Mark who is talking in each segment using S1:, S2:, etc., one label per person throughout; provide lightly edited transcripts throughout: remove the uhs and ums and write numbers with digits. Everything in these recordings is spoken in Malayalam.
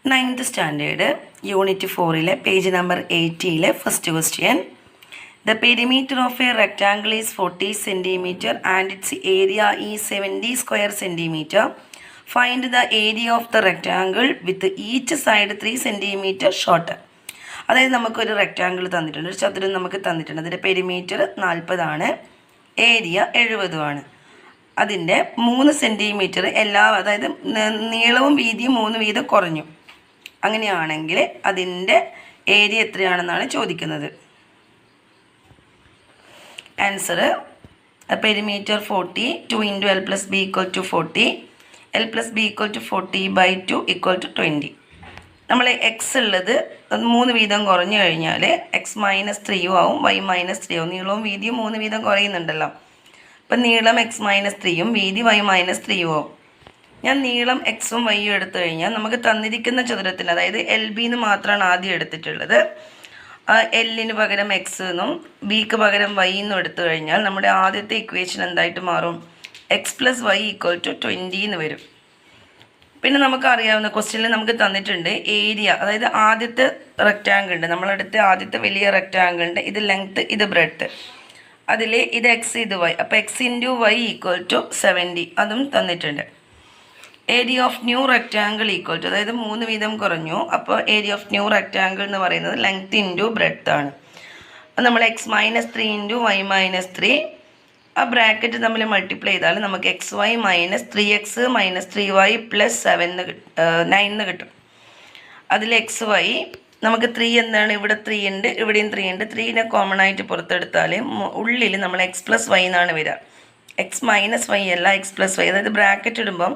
S1: 9th standard, unit 4, page number 80, first question. The perimeter of a rectangle is 40 centimeter and its area is 70 square centimeter. Find the area of the rectangle with each side 3 centimeter shorter. അതായത് നമുക്കൊരു റെക്റ്റാങ്കിൾ തന്നിട്ടുണ്ട്, ഒരു ചതുരം നമുക്ക് തന്നിട്ടുണ്ട്. അതിൻ്റെ പെരിമീറ്റർ 40 ആണ്, ഏരിയ 70 ആണ്. അതിൻ്റെ 3 സെൻറ്റിമീറ്റർ അതായത് നീളവും വീതിയും 3 വീതം കുറഞ്ഞു. അങ്ങനെയാണെങ്കിൽ അതിൻ്റെ ഏരിയ എത്രയാണെന്നാണ് ചോദിക്കുന്നത്. Answer perimeter 40, 2 × L + B = 40, L + B = 40/2 = 20. നമ്മൾ എക്സ് ഉള്ളത് 3 വീതം കുറഞ്ഞു കഴിഞ്ഞാൽ x - 3 ആവും, y - 3 ആവും. നീളവും വീതിയും 3 വീതം കുറയുന്നുണ്ടല്ലോ. അപ്പം നീളം x - 3 വീതി y - 3 ആവും. ഞാൻ നീളം എക്സും വൈയും എടുത്തു കഴിഞ്ഞാൽ നമുക്ക് തന്നിരിക്കുന്ന ചതുരത്തിന്, അതായത് എൽ ബി എന്ന് മാത്രമാണ് ആദ്യം എടുത്തിട്ടുള്ളത്. എല്ലിന് പകരം എക്സ് എന്നും ബിക്ക് പകരം വൈ എന്നും എടുത്തു കഴിഞ്ഞാൽ നമ്മുടെ ആദ്യത്തെ ഇക്വേഷൻ എന്തായിട്ട് മാറും? x + y = 20 എന്ന് വരും. പിന്നെ നമുക്കറിയാവുന്ന ക്വസ്റ്റ്യനിൽ നമുക്ക് തന്നിട്ടുണ്ട് ഏരിയ, അതായത് ആദ്യത്തെ റെക്റ്റാങ്കിളുണ്ട്, നമ്മളെടുത്ത് ആദ്യത്തെ വലിയ റെക്റ്റാങ്കിളുണ്ട്, ഇത് ലെങ്ത്ത്, ഇത് ബ്രെഡ്ത്ത്. അതിൽ ഇത് എക്സ്, ഇത് വൈ. അപ്പോൾ x × y = 70, അതും തന്നിട്ടുണ്ട്. Area of new rectangle equal to, അതായത് 3 വീതം കുറഞ്ഞു. അപ്പോൾ ഏരിയ ഓഫ് ന്യൂ റെക്റ്റാങ്കിൾ എന്ന് പറയുന്നത് ലെങ്ത് ഇൻറ്റു ബ്രെഡ്ത്ത് ആണ്. നമ്മൾ x - 3 × y - 3 ആ ബ്രാക്കറ്റ് നമ്മൾ മൾട്ടിപ്ലൈ ചെയ്താൽ നമുക്ക് xy - 3x - 3y + 9 എന്ന് കിട്ടും. അതിൽ xy നമുക്ക് 3 എന്താണ്, ഇവിടെ 3 ഉണ്ട്, ഇവിടെയും 3 ഉണ്ട്. 3നെ കോമൺ ആയിട്ട് പുറത്തെടുത്താൽ ഉള്ളിൽ നമ്മൾ x + y എന്നാണ് വരിക. x - y അല്ല, x + y. അതായത് ബ്രാക്കറ്റ് ഇടുമ്പം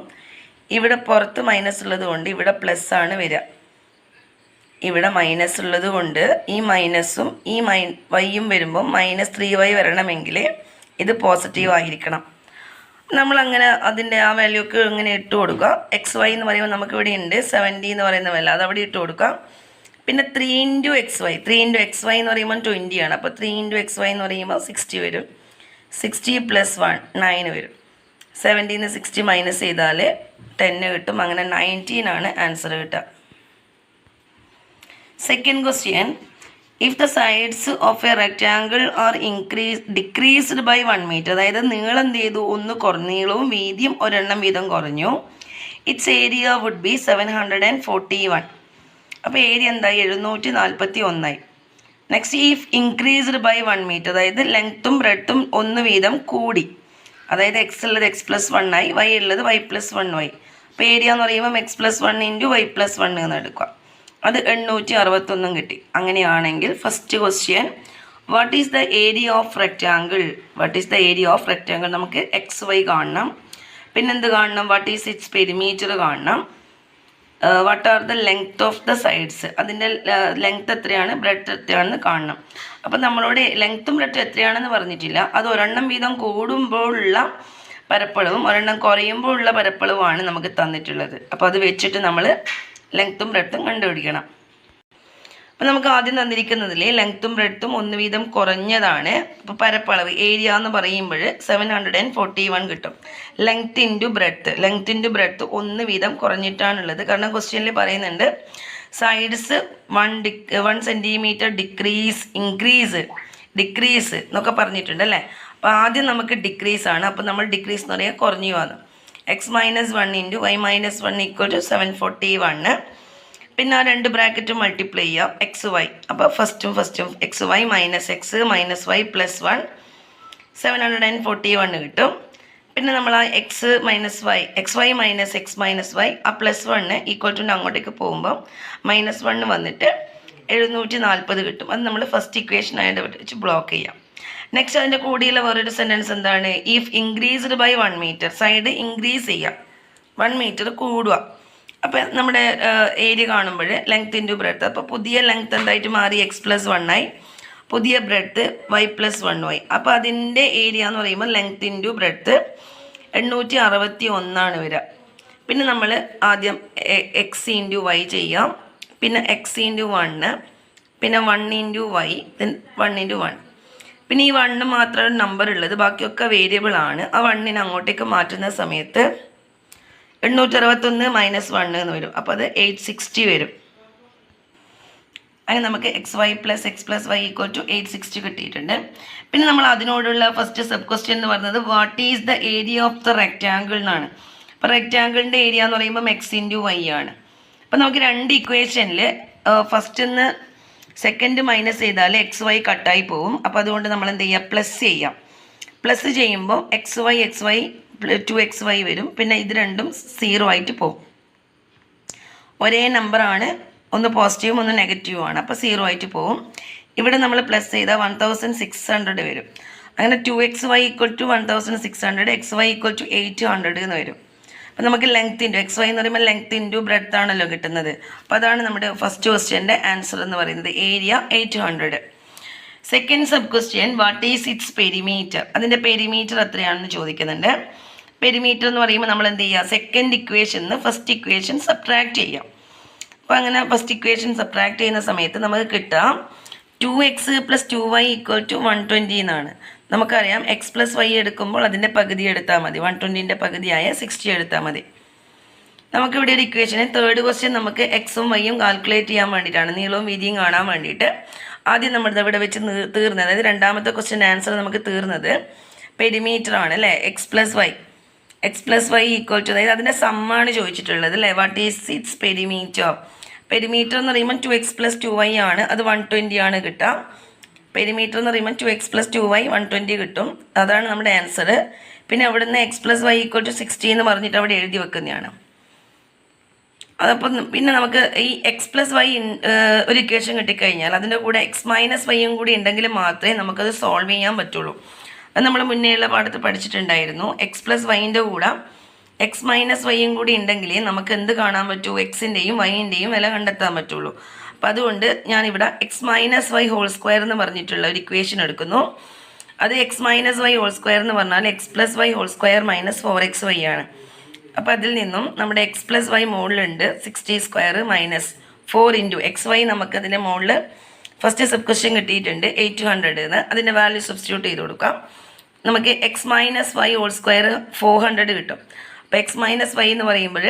S1: ഇവിടെ പുറത്ത് മൈനസ് ഉള്ളത് കൊണ്ട് ഇവിടെ പ്ലസ് ആണ് വരിക. ഇവിടെ മൈനസ് ഉള്ളത് കൊണ്ട് ഈ മൈനസും ഈ വൈയും വരുമ്പോൾ -3y വരണമെങ്കിൽ ഇത് പോസിറ്റീവ് ആയിരിക്കണം. നമ്മളങ്ങനെ അതിൻ്റെ ആ വാല്യൂക്ക് ഇങ്ങനെ ഇട്ട് കൊടുക്കുക. xy എന്ന് പറയുമ്പോൾ നമുക്ക് ഇവിടെ ഉണ്ട് 70 എന്ന് പറയുന്ന വാല്യൂ, അതവിടെ ഇട്ട് കൊടുക്കുക. പിന്നെ 3 × xy, 3 × xy എന്ന് പറയുമ്പോൾ 20 ആണ്. അപ്പോൾ 3 × xy എന്ന് പറയുമ്പോൾ 60 വരും. 60 + 1 9 വരും. 70 ന്ന് 60 മൈനസ് ചെയ്താൽ 10 കിട്ടും. അങ്ങനെ 19 ആണ് ആൻസർ കിട്ടുക. Second question, if the sides of a rectangle are decreased by 1 metre, അതായത് നീളം എന്ത് ചെയ്തു, ഒന്ന് കുറഞ്ഞു, നീളവും വീതിയും ഒരെണ്ണം വീതം കുറഞ്ഞു. Its area would be 741. അപ്പോൾ ഏരിയ എന്തായി? 741ആയി. Next, if increased by 1 metre, അതായത് ലെങ്ത്തും ബ്രെഡ്ത്തും 1 വീതം കൂടി, അതായത് x ഉള്ളത് x + 1 ആയി, y ഉള്ളത് y + 1 ആയി. അപ്പോൾ ഏരിയ എന്ന് പറയുമ്പോൾ x + 1 × y + 1 എന്ന് എടുക്കുക. അത് 861 കിട്ടി. അങ്ങനെയാണെങ്കിൽ first question, what is the area of rectangle? What is the area of rectangle? നമുക്ക് xy കാണണം. പിന്നെന്ത് കാണണം? വാട്ട് ഈസ് ഇറ്റ്സ് പെരിമീറ്റർ കാണണം. What are the length of the sides? അതിൻ്റെ ലെങ്ത് എത്രയാണ്, ബ്രെഡ്ത്ത് എത്രയാണെന്ന് കാണണം. അപ്പം നമ്മളോട് ലെങ്ത്തും ബ്രെഡ്ത്തും എത്രയാണെന്ന് പറഞ്ഞിട്ടില്ല. അത് ഒരെണ്ണം വീതം കൂടുമ്പോഴുള്ള പരപ്പളവും ഒരെണ്ണം കുറയുമ്പോഴുള്ള പരപ്പളവുമാണ് നമുക്ക് തന്നിട്ടുള്ളത്. അപ്പോൾ അത് വെച്ചിട്ട് നമ്മൾ ലെങ്ത്തും ബ്രെഡ്ത്തും കണ്ടുപിടിക്കണം. അപ്പം നമുക്ക് ആദ്യം തന്നിരിക്കുന്നതിൽ ലെങ്ത്തും ബ്രെഡ്ത്തും 1 വീതം കുറഞ്ഞതാണ്. അപ്പോൾ പരപ്പളവ് ഏരിയ എന്ന് പറയുമ്പോൾ 741 കിട്ടും. ലെങ്ത് ഇൻറ്റു ബ്രെഡ്ത്ത് 1 വീതം കുറഞ്ഞിട്ടാണുള്ളത്. കാരണം ക്വസ്റ്റ്യനിൽ പറയുന്നുണ്ട് സൈഡ്സ് 1 സെൻറ്റിമീറ്റർ ഡിക്രീസ് എന്നൊക്കെ പറഞ്ഞിട്ടുണ്ട് അല്ലേ. അപ്പോൾ ആദ്യം നമുക്ക് ഡിക്രീസ് ആണ്. അപ്പോൾ നമ്മൾ ഡിക്രീസ് എന്ന് പറയുക കുറഞ്ഞു വന്നു. x - 1 × y - 1 = 741. പിന്നെ ആ 2 ബ്രാക്കറ്റ് മൾട്ടിപ്ലൈ ചെയ്യാം, xy. അപ്പോൾ ഫസ്റ്റും xy - x - y + 1 741 കിട്ടും. പിന്നെ നമ്മൾ ആ xy - x - y ആ +1 ഈക്വൽ ടു അങ്ങോട്ടേക്ക് പോകുമ്പോൾ -1 വന്നിട്ട് 740 കിട്ടും. അത് നമ്മൾ ഫസ്റ്റ് ഇക്വേഷൻ ആയിട്ട് വെച്ച് ബ്ലോക്ക് ചെയ്യാം. നെക്സ്റ്റ് അതിൻ്റെ കൂടിയുള്ള വേറൊരു സെൻറ്റൻസ് എന്താണ്? If increased by 1 metre, side increase ചെയ്യാം, 1 മീറ്റർ കൂടുക. അപ്പോൾ നമ്മുടെ ഏരിയ കാണുമ്പോൾ ലെങ്ത് ഇൻറ്റു ബ്രെഡ്ത്ത്, അപ്പോൾ പുതിയ ലെങ്ത് എന്തായിട്ട് മാറി? x + 1 ആയി. പുതിയ ബ്രെഡ്ത്ത് y + 1 ആയി. അപ്പോൾ അതിൻ്റെ ഏരിയ എന്ന് പറയുമ്പോൾ ലെങ്ത് ഇൻറ്റു ബ്രെഡ്ത്ത് 861 ആണ് വരിക. പിന്നെ നമ്മൾ ആദ്യം x × y ചെയ്യാം, പിന്നെ x × 1, പിന്നെ 1 × y, 1 × 1. പിന്നെ ഈ 1 മാത്രമാണ് നമ്പർ ഉള്ളത്, ബാക്കിയൊക്കെ വേരിയബിൾ ആണ്. ആ 1നെ അങ്ങോട്ടേക്ക് മാറ്റുന്ന സമയത്ത് 861 മൈനസ് 1 എന്ന് വരും. അപ്പോൾ അത് 860 വരും. അങ്ങനെ നമുക്ക് x y plus y equal to 860 കിട്ടിയിട്ടുണ്ട്. പിന്നെ നമ്മൾ അതിനോടുള്ള ഫസ്റ്റ് സബ് ക്വസ്റ്റ്യൻ എന്ന് പറയുന്നത് what is the area of the rectangle എന്നാണ്. അപ്പോൾ റെക്റ്റാങ്കിളിൻ്റെ ഏരിയ എന്ന് പറയുമ്പോൾ എക്സ് ഇൻറ്റു വൈ ആണ്. അപ്പോൾ നമുക്ക് രണ്ട് ഇക്വേഷനിൽ ഫസ്റ്റിന്ന് സെക്കൻഡ് മൈനസ് ചെയ്താൽ എക്സ് വൈ കട്ടായി പോവും. അപ്പോൾ അതുകൊണ്ട് നമ്മൾ എന്ത് ചെയ്യുക, പ്ലസ് ചെയ്യാം. പ്ലസ് ചെയ്യുമ്പോൾ എക്സ് വൈ 2xy വരും. പിന്നെ ഇത് രണ്ടും 0 ആയിട്ട് പോകും. ഒരേ നമ്പറാണ്, ഒന്ന് പോസിറ്റീവും ഒന്ന് നെഗറ്റീവും ആണ്. അപ്പോൾ 0 ആയിട്ട് പോകും. ഇവിടെ നമ്മൾ പ്ലസ് ചെയ്താൽ 1600 വരും. അങ്ങനെ 2xy equal to 1600, xy equal to 800 എന്ന് വരും. അപ്പോൾ നമുക്ക് ലെങ്ത് ഇൻറ്റു എക്സ് വൈ എന്ന് പറയുമ്പോൾ ലെങ്ത് ഇൻറ്റു ബ്രെഡ്ത്ത് ആണല്ലോ കിട്ടുന്നത്. അപ്പോൾ അതാണ് നമ്മുടെ ഫസ്റ്റ് ക്വസ്റ്റ്യൻ്റെ ആൻസർ എന്ന് പറയുന്നത്, area 800. Second sub question what is its perimeter. അതിൻ്റെ പെരിമീറ്റർ എത്രയാണെന്ന് ചോദിക്കുന്നുണ്ട്. പെരിമീറ്റർ എന്ന് പറയുമ്പോൾ നമ്മൾ എന്ത് ചെയ്യുക, സെക്കൻഡ് ഇക്വേഷന് ഫസ്റ്റ് ഇക്വേഷൻ സബ്ട്രാക്ട് ചെയ്യാം. അപ്പോൾ അങ്ങനെ ഫസ്റ്റ് ഇക്വേഷൻ സബ്ട്രാക്ട് ചെയ്യുന്ന സമയത്ത് നമുക്ക് കിട്ടാം 2x + 2y = 120 എന്നാണ്. നമുക്കറിയാം എക്സ് പ്ലസ് വൈ എടുക്കുമ്പോൾ അതിൻ്റെ പകുതി എടുത്താൽ മതി, 120ൻ്റെ പകുതിയായ 60 എടുത്താൽ മതി. നമുക്കിവിടെ ഒരു ഇക്വേഷന് തേർഡ് ക്വസ്റ്റ്യൻ നമുക്ക് എക്സും വൈയും കാൽക്കുലേറ്റ് ചെയ്യാൻ വേണ്ടിയിട്ടാണ്, നീളവും വീതിയും കാണാൻ വേണ്ടിയിട്ട്. ആദ്യം നമ്മൾ ഇവിടെ വെച്ച് തീർന്നത്, അതായത് രണ്ടാമത്തെ ക്വസ്റ്റ്യൻ ആൻസർ നമുക്ക് തീർന്നത് പെരിമീറ്റർ ആണ് അല്ലേ. X plus y equal to, അതായത് അതിൻ്റെ സമ്മാണ് ചോദിച്ചിട്ടുള്ളത് അല്ലേ. What is its perimeter. Perimeter എന്ന് പറയുമ്പോൾ 2x + 2y ആണ്, അത് 120 ആണ് കിട്ടുക. പെരിമീറ്റർ എന്ന് പറയുമ്പോൾ 2x + 2y 120 കിട്ടും. അതാണ് നമ്മുടെ ആൻസർ. പിന്നെ അവിടുന്ന് x + y = 60 എന്ന് പറഞ്ഞിട്ട് അവിടെ എഴുതി വെക്കുന്നതാണ്. അതപ്പോൾ പിന്നെ നമുക്ക് ഈ എക്സ് പ്ലസ് വൈ ഒരു ഇക്വേഷൻ കിട്ടിക്കഴിഞ്ഞാൽ അതിൻ്റെ കൂടെ എക്സ് മൈനസ് വൈയും കൂടി ഉണ്ടെങ്കിൽ മാത്രമേ നമുക്കത് സോൾവ് ചെയ്യാൻ പറ്റുള്ളൂ. അത് നമ്മൾ മുന്നേയുള്ള പാഠത്തിൽ പഠിച്ചിട്ടുണ്ടായിരുന്നു. എക്സ് പ്ലസ് വൈൻ്റെ കൂടെ എക്സ് മൈനസ് വൈയും കൂടി ഉണ്ടെങ്കിൽ നമുക്ക് എന്ത് കാണാൻ പറ്റൂ, എക്സിൻ്റെയും വൈൻ്റെയും വില കണ്ടെത്താൻ പറ്റുള്ളൂ. അപ്പോൾ അതുകൊണ്ട് ഞാനിവിടെ x minus y whole square എന്ന് പറഞ്ഞിട്ടുള്ള ഒരു ഇക്വേഷൻ എടുക്കുന്നു. അത് x minus y whole square എന്ന് പറഞ്ഞാൽ x plus y whole square minus 4xy ആണ്. അപ്പോൾ അതിൽ നിന്നും നമ്മുടെ എക്സ് പ്ലസ് വൈ മുകളിലുണ്ട് 60² മൈനസ് 4 ഇൻറ്റു എക്സ് വൈ. നമുക്കതിൻ്റെ മുകളിൽ ഫസ്റ്റ് സബ് ക്വസ്റ്റ്യൻ കിട്ടിയിട്ടുണ്ട് 800 എന്ന്. അതിൻ്റെ വാല്യൂ സബ്സ്റ്റിറ്റ്യൂട്ട് ചെയ്ത് കൊടുക്കാം. നമുക്ക് x minus y whole square 400 കിട്ടും. അപ്പോൾ എക്സ് മൈനസ് വൈ എന്ന് പറയുമ്പോൾ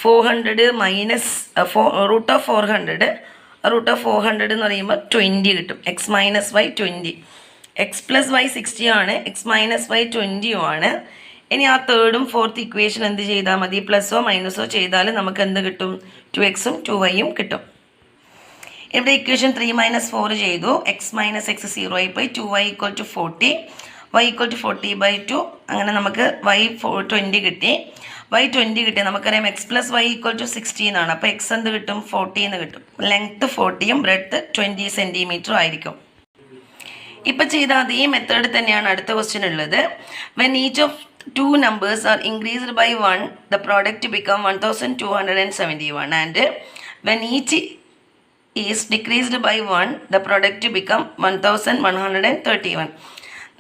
S1: 400 മൈനസ് √400 എന്ന് പറയുമ്പോൾ 20 കിട്ടും. X minus y 20, x plus y 60 ആണ്, എക്സ് മൈനസ് വൈ 20 ആണ്. ഇനി ആ തേർഡും ഫോർത്ത് ഇക്വേഷൻ എന്ത് ചെയ്താൽ മതി, പ്ലസോ മൈനസോ ചെയ്താൽ നമുക്ക് എന്ത് കിട്ടും, 2x ഉം 2y കിട്ടും. ഇവിടെ ഇക്വേഷൻ 3 - 4 ചെയ്തു. എക്സ് മൈനസ് എക്സ് 0 ആയി പോയി. 2y = 40, y = 40/2. അങ്ങനെ നമുക്ക് y 20 കിട്ടി. y 20 കിട്ടി. നമുക്കറിയാം എക്സ് പ്ലസ് വൈ = 16 ആണ്. അപ്പോൾ എക്സ് എന്ത് കിട്ടും, 40 എന്ന് കിട്ടും. ലെങ്ത്ത് 40യും ബ്രെഡ്ത്ത് 20 cm ആയിരിക്കും. ഇപ്പം ചെയ്ത അതേ മെത്തേഡ് തന്നെയാണ് അടുത്ത ക്വസ്റ്റ്യൻ ഉള്ളത്. When each of two numbers are increased by 1, the product become 1271, and when each is decreased by 1, the product become 1131.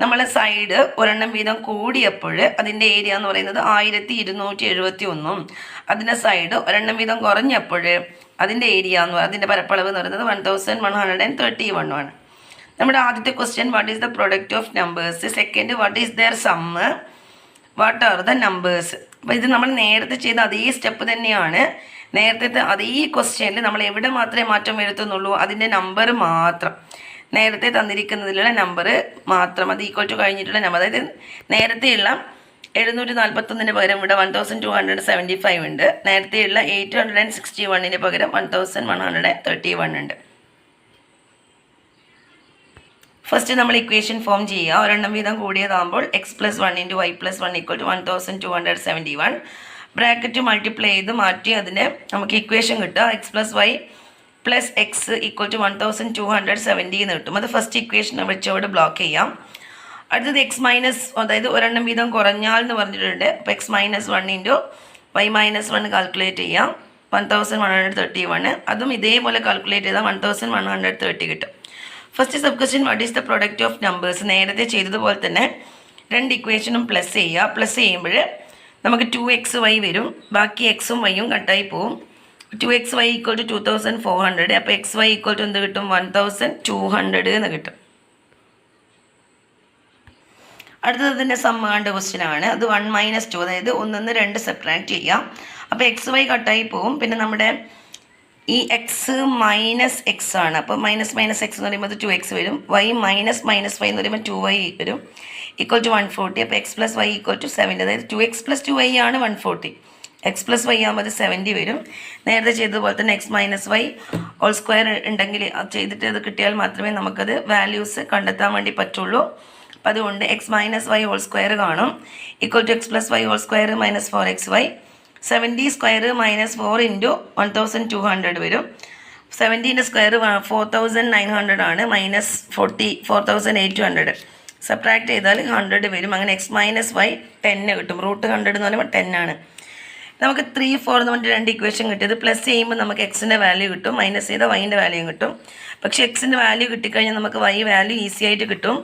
S1: നമ്മൾ സൈഡ് ഒരെണ്ണം വീതം കൂടിയപ്പോൾ അതിൻ്റെ ഏരിയ എന്ന് പറയുന്നത് 1271, അതിൻ്റെ സൈഡ് ഒരെണ്ണം വീതം കുറഞ്ഞപ്പോൾ അതിൻ്റെ ഏരിയ എന്ന് പറയുന്നത്, അതിൻ്റെ പരപ്പളവ് എന്ന് പറയുന്നത് 1131 ആണ്. നമ്മുടെ ആദ്യത്തെ question what is the product of numbers, second what is their sum, what are the numbers. അപ്പോൾ ഇത് നമ്മൾ നേരത്തെ ചെയ്ത അതേ സ്റ്റെപ്പ് തന്നെയാണ്. നേരത്തെ അതേ ക്വസ്റ്റ്യനിൽ നമ്മൾ എവിടെ മാത്രമേ മാറ്റം വരുത്തുന്നുള്ളൂ, അതിൻ്റെ നമ്പർ മാത്രം, നേരത്തെ തന്നിരിക്കുന്നതിലുള്ള നമ്പർ മാത്രം, അത് ഈക്വൽ ടു കഴിഞ്ഞിട്ടുള്ള നമ്പർ. അതായത് നേരത്തെയുള്ള 741 പകരം ഇവിടെ 1275 ഉണ്ട്. നേരത്തെയുള്ള 861 പകരം 1131 ഉണ്ട്. ഫസ്റ്റ് നമ്മൾ ഇക്വേഷൻ ഫോം ചെയ്യുക. ഒരെണ്ണം വീതം കൂടിയതാകുമ്പോൾ x plus 1 × y + 1 = 1271. Bracket multiply ചെയ്ത് മാറ്റി അതിനെ നമുക്ക് ഇക്വേഷൻ കിട്ടുക. X plus y plus x = 1270 എന്ന് കിട്ടും. അത് ഫസ്റ്റ് ഇക്വേഷൻ വെച്ചവിടെ ബ്ലോക്ക് ചെയ്യാം. അടുത്തത് എക്സ് മൈനസ്, അതായത് ഒരെണ്ണം വീതം കുറഞ്ഞാൽ എന്ന് പറഞ്ഞിട്ടുണ്ട്. അപ്പോൾ എക്സ് മൈനസ് 1 × y - 1 കാൽക്കുലേറ്റ് ചെയ്യാം. 1131. അതും ഇതേപോലെ കാൽക്കുലേറ്റ് ചെയ്താൽ 1130 കിട്ടും. First sub question what is the product of numbers. നേരത്തെ ചെയ്തതുപോലെ തന്നെ രണ്ട് ഇക്വേഷനും പ്ലസ് ചെയ്യുക. പ്ലസ് ചെയ്യുമ്പോൾ നമുക്ക് 2xy വരും. ബാക്കി എക്സും വൈയും കട്ടായി പോവും. 2xy = 2400. അപ്പോൾ xy = എന്ത് കിട്ടും, 1200 എന്ന് കിട്ടും. അടുത്തതിൻ്റെ സമ്മാണ്ട ക്വസ്റ്റ്യൻ ആണ്. അത് 1 - 2, അതായത് 1 2 സബ്ട്രാക്ട് ചെയ്യാം. അപ്പോൾ എക്സ് വൈ കട്ടായി പോവും. പിന്നെ നമ്മുടെ ഈ എക്സ് മൈനസ് എക്സ് ആണ്. അപ്പോൾ മൈനസ് എക്സ് എന്ന് പറയുമ്പോൾ 2x വരും. വൈ മൈനസ് y എന്ന് പറയുമ്പോൾ 2y വരും. Equal to 140. അപ്പോൾ x plus y equal to 70. അതായത് 2x + 2y ആണ് 140. എക്സ് പ്ലസ് വൈ ആകുമ്പോൾ 70 വരും. നേരത്തെ ചെയ്തതുപോലെ തന്നെ x minus y whole square ഉണ്ടെങ്കിൽ അത് ചെയ്തിട്ട് അത് കിട്ടിയാൽ മാത്രമേ നമുക്കത് വാല്യൂസ് കണ്ടെത്താൻ വേണ്ടി പറ്റുള്ളൂ. അപ്പോൾ അതുകൊണ്ട് x minus y whole square കാണും. Equal to x plus y whole square minus 4xy. 70 square minus 4 into 1200 വരും. 70ൻ്റെ സ്ക്വയർ 4900 ആണ്. മൈനസ് 4800 സബ്ട്രാക്ട് ചെയ്താൽ 100 വരും. അങ്ങനെ എക്സ് മൈനസ് വൈ 10 കിട്ടും. റൂട്ട് 100 എന്ന് പറയുമ്പോൾ 10 ആണ്. നമുക്ക് 3, 4 എന്ന് പറഞ്ഞിട്ട് 2 ഇക്വേഷൻ കിട്ടിയത്. പ്ലസ് ചെയ്യുമ്പോൾ നമുക്ക് എക്സിൻ്റെ വാല്യൂ കിട്ടും, മൈനസ് ചെയ്താൽ വൈൻ്റെ വാല്യൂ കിട്ടും. പക്ഷേ എക്സിൻ്റെ വാല്യൂ കിട്ടിക്കഴിഞ്ഞാൽ നമുക്ക് വൈ വാല്യൂ ഈസി ആയിട്ട് കിട്ടും.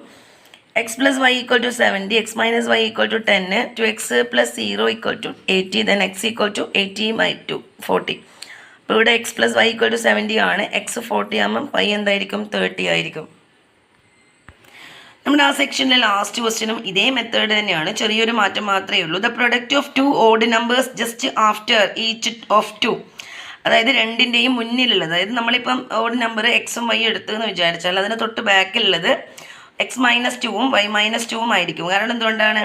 S1: X plus y equal to 70, x minus y equal to 10, 2x + 0 equal to 80, then x equal to 80/2 40. അപ്പോൾ ഇവിടെ x plus y equal to 70 ആണ്. എക്സ് 40 ആകുമ്പം വൈ എന്തായിരിക്കും? 30 ആയിരിക്കും. നമ്മുടെ ആ സെക്ഷനിലെ ലാസ്റ്റ് ക്വസ്റ്റ്യനും ഇതേ മെത്തേഡ് തന്നെയാണ്, ചെറിയൊരു മാറ്റം മാത്രമേ ഉള്ളൂ. The product of 2 odd numbers just after each of 2, അതായത് രണ്ടിൻ്റെയും മുന്നിലുള്ളത്, അതായത് നമ്മളിപ്പം ഓഡ് നമ്പർ എക്സും വൈ എടുത്തു എന്ന് വിചാരിച്ചാൽ അതിന് തൊട്ട് ബാക്കിലുള്ളത് എക്സ് മൈനസ് 2ഉം വൈ മൈനസ് 2ഉം ആയിരിക്കും. കാരണം എന്തുകൊണ്ടാണ്?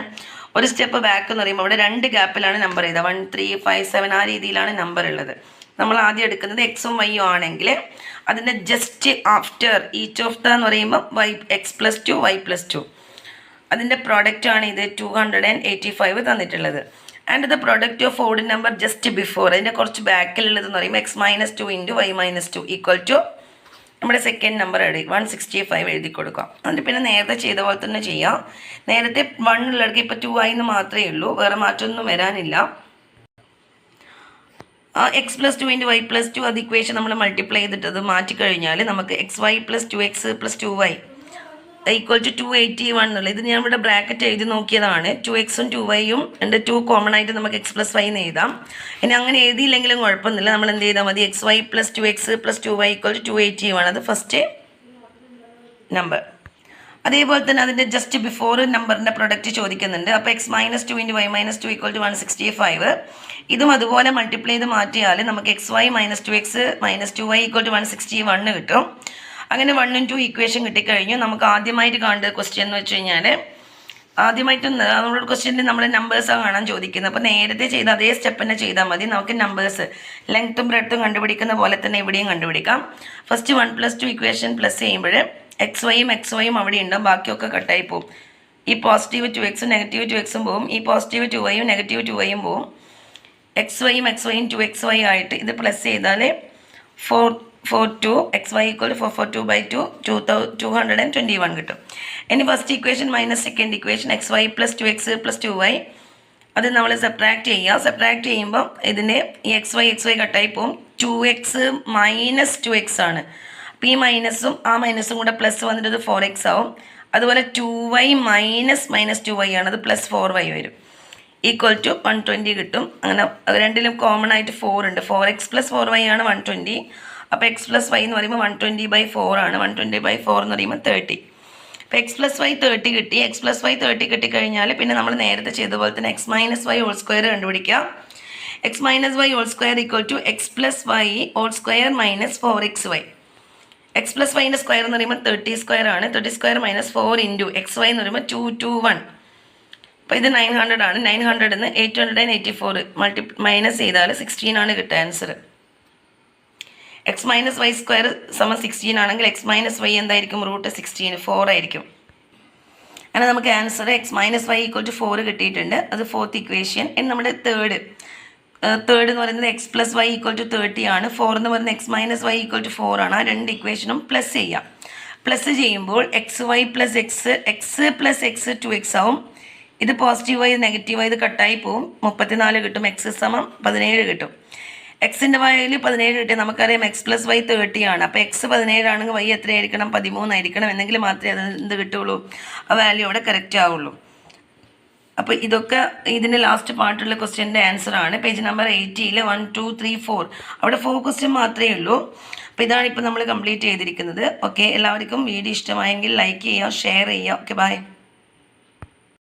S1: ഒരു സ്റ്റെപ്പ് ബാക്ക് എന്ന് പറയുമ്പോൾ അവിടെ 2 ഗ്യാപ്പിലാണ് നമ്പർ ചെയ്തത്. 1 3 5 7 ആ രീതിയിലാണ് നമ്പർ ഉള്ളത്. നമ്മൾ ആദ്യം എടുക്കുന്നത് എക്സും വൈയും ആണെങ്കിൽ അതിൻ്റെ just after each of the എന്ന് പറയുമ്പോൾ y x plus 2 y plus 2, അതിൻ്റെ പ്രോഡക്റ്റ് ആണ് ഇത് 285 തന്നിട്ടുള്ളത്. And the product of odd number just before, അതിൻ്റെ കുറച്ച് ബാക്കിലുള്ളതെന്ന് പറയുമ്പോൾ x minus 2 into y minus 2 equal to നമ്മുടെ സെക്കൻഡ് നമ്പർ 165 എഴുതി കൊടുക്കാം. എന്നിട്ട് പിന്നെ നേരത്തെ ചെയ്ത പോലെ തന്നെ ചെയ്യാം. നേരത്തെ 1 ഉള്ളവർക്ക് ഇപ്പോൾ 2 ആയി എന്ന് മാത്രമേ ഉള്ളൂ, വേറെ മാറ്റമൊന്നും വരാനില്ല. X plus 2 into y plus 2 അത് ഇക്വേഷൻ നമ്മൾ മൾട്ടിപ്ലൈ ചെയ്തിട്ട് അത് മാറ്റിക്കഴിഞ്ഞാൽ നമുക്ക് x y plus 2x plus 2y equal to 281 എന്നുള്ളത്. ഇത് ഞാൻ ഇവിടെ ബ്രാക്കറ്റ് എഴുതി നോക്കിയതാണ്. 2xും 2yയും ഉണ്ട്. 2 കോമൺ ആയിട്ട് നമുക്ക് എക്സ് പ്ലസ് വൈ എന്ന് എഴുതാം. ഇനി അങ്ങനെ എഴുതിയില്ലെങ്കിലും കുഴപ്പമൊന്നുമില്ല. നമ്മൾ എന്ത് ചെയ്താൽ മതി? X y plus 2x plus 2y equal to 281, അത് ഫസ്റ്റ് നമ്പർ. അതേപോലെ തന്നെ അതിൻ്റെ ജസ്റ്റ് ബിഫോർ നമ്പറിൻ്റെ പ്രൊഡക്റ്റ് ചോദിക്കുന്നുണ്ട്. അപ്പോൾ x minus 2 into y minus 2 equal to 165. ഇതും അതുപോലെ മൾട്ടിപ്ലൈ ചെയ്ത് മാറ്റിയാൽ നമുക്ക് x y minus 2x minus 2y equal to 161 കിട്ടും. അങ്ങനെ 1 ഉം 2 ഇക്വേഷൻ കിട്ടിക്കഴിഞ്ഞു. നമുക്ക് ആദ്യമായിട്ട് കാണേണ്ട ക്വസ്റ്റ്യൻ എന്ന് വെച്ച് കഴിഞ്ഞാൽ, ആദ്യമായിട്ട് നമ്മുടെ ക്വസ്റ്റ്യനിൽ നമ്മുടെ നമ്പേഴ്സാണ് കാണാൻ ചോദിക്കുന്നത്. അപ്പോൾ നേരത്തെ ചെയ്ത അതേ സ്റ്റെപ്പ് തന്നെ ചെയ്താൽ മതി. നമുക്ക് നമ്പേഴ്സ് ലെങ്ത്തും ബ്രെഡ്ത്തും കണ്ടുപിടിക്കുന്ന പോലെ തന്നെ ഇവിടെയും കണ്ടുപിടിക്കാം. ഫസ്റ്റ് 1 + 2 ഇക്വേഷൻ പ്ലസ് ചെയ്യുമ്പോൾ എക്സ് വൈയും അവിടെ ഉണ്ടാവും, ബാക്കിയൊക്കെ കട്ടായി പോകും. ഈ പോസിറ്റീവ് 2xും നെഗറ്റീവ് 2xും പോവും. ഈ പോസിറ്റീവ് 2yയും നെഗറ്റീവ് 2yയും പോവും. എക്സ് വൈയും 2xy ആയിട്ട് ഇത് പ്ലസ് ചെയ്താൽ 442 xy ഈക്വൽ 442/2 221 കിട്ടും. ഇനി first equation minus second equation x y plus 2x plus 2y അത് നമ്മൾ സബ്ട്രാക്ട് ചെയ്യുക. സബ്ട്രാക്ട് ചെയ്യുമ്പോൾ ഇതിൻ്റെ ഈ എക്സ് വൈ കട്ടായി പോകും. 2x മൈനസ് 2x ആണ്. അപ്പോൾ ഈ മൈനസും ആ മൈനസും കൂടെ പ്ലസ് വന്നിട്ട് അത് 4x ആവും. അതുപോലെ 2y മൈനസ് 2y ആണ്, അത് പ്ലസ് 4y വരും. ഈക്വൽ ടു 120 കിട്ടും. അങ്ങനെ രണ്ടിലും കോമൺ ആയിട്ട് 4 ഉണ്ട്. 4x പ്ലസ് 4y ആണ് 120. അപ്പോൾ എക്സ് പ്ലസ് വൈ എന്ന് പറയുമ്പോൾ 120/4 ആണ്. 120/4 എന്ന് പറയുമ്പോൾ 30. അപ്പോൾ എക്സ് പ്ലസ് വൈ 30 കിട്ടി. എക്സ് പ്ലസ് വൈ 30 കിട്ടിക്കഴിഞ്ഞാൽ പിന്നെ നമ്മൾ നേരത്തെ ചെയ്ത പോലെ തന്നെ x minus y whole square കണ്ടുപിടിക്കുക. X minus y whole square equal to x plus y whole square minus 4xy. X plus വൈൻ്റെ സ്ക്വയർ എന്ന് പറയുമ്പോൾ 30 സ്ക്വയർ ആണ്. 30 square minus 4 into x y എന്ന് പറയുമ്പോൾ 221. അപ്പോൾ ഇത് 900 ആണ്. 900 നിന്ന് 884 മൈനസ് ചെയ്താൽ 16 ആണ് കിട്ടുക answer. X minus y square സമം 16 ആണെങ്കിൽ എക്സ് മൈനസ് വൈ എന്തായിരിക്കും? റൂട്ട് 16 4 ആയിരിക്കും. അങ്ങനെ നമുക്ക് answer x minus y equal to 4 കിട്ടിയിട്ടുണ്ട്. അത് ഫോർത്ത് ഇക്വേഷൻ. ഇനി നമ്മുടെ തേർഡ് എന്ന് പറയുന്നത് x plus y equal to 30 ആണ്. 4 എന്ന് പറയുന്നത് x minus y equal to 4 ആണ്. ആ രണ്ട് ഇക്വേഷനും പ്ലസ് ചെയ്യാം. പ്ലസ് ചെയ്യുമ്പോൾ x y plus x plus x 2x ആവും. ഇത് പോസിറ്റീവായി നെഗറ്റീവായി ഇത് കട്ടായി പോവും. 34 കിട്ടും. എക്സ് സമം 17 കിട്ടും. എക്സിൻ്റെ വാല്യൂ 17 കിട്ടിയാൽ നമുക്കറിയാം എക്സ് പ്ലസ് വൈ 30 ആണ്. അപ്പോൾ എക്സ് 17 ആണെങ്കിൽ വൈ എത്രയായിരിക്കണം? 13 ആയിരിക്കണം. എന്നെങ്കിൽ മാത്രമേ അത് എന്ത് കിട്ടുള്ളൂ? ആ വാല്യൂ അവിടെ കറക്റ്റ് ആവുള്ളൂ. അപ്പോൾ ഇതൊക്കെ ഇതിൻ്റെ ലാസ്റ്റ് പാർട്ടുള്ള ക്വസ്റ്റ്യൻ്റെ ആൻസർ ആണ്. പേജ് നമ്പർ 80 1 2 3 4 അവിടെ 4 ക്വസ്റ്റ്യൻ മാത്രമേ ഉള്ളൂ. അപ്പോൾ ഇതാണ് ഇപ്പോൾ നമ്മൾ കംപ്ലീറ്റ് ചെയ്തിരിക്കുന്നത്. ഓക്കെ, എല്ലാവർക്കും വീഡിയോ ഇഷ്ടമായെങ്കിൽ ലൈക്ക് ചെയ്യുക, ഷെയർ ചെയ്യുക. Okay, by.